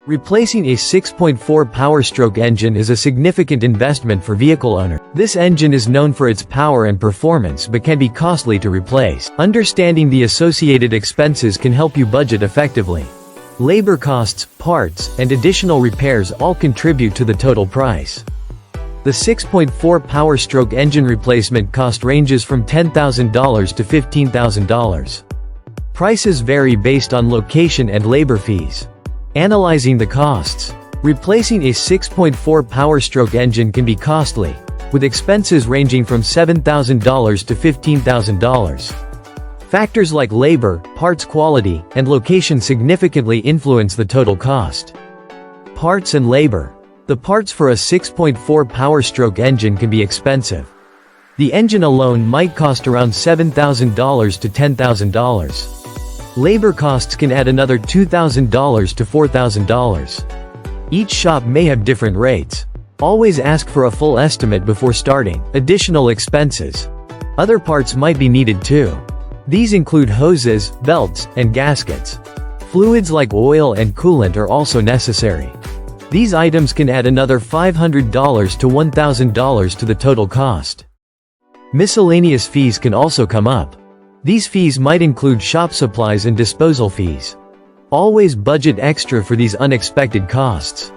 Replacing a 6.4 Powerstroke engine is a significant investment for vehicle owners. This engine is known for its power and performance but can be costly to replace. Understanding the associated expenses can help you budget effectively. Labor costs, parts, and additional repairs all contribute to the total price. The 6.4 Powerstroke engine replacement cost ranges from $10,000 to $15,000. Prices vary based on location and labor fees. Analyzing the costs. Replacing a 6.4 Powerstroke engine can be costly, with expenses ranging from $7,000 to $15,000. Factors like labor, parts quality, and location significantly influence the total cost. Parts and labor. The parts for a 6.4 Powerstroke engine can be expensive. The engine alone might cost around $7,000 to $10,000. Labor costs can add another $2,000 to $4,000. Each shop may have different rates. Always ask for a full estimate before starting. Additional expenses. Other parts might be needed too. These include hoses, belts, and gaskets. Fluids like oil and coolant are also necessary. These items can add another $500 to $1,000 to the total cost. Miscellaneous fees can also come up. These fees might include shop supplies and disposal fees. Always budget extra for these unexpected costs.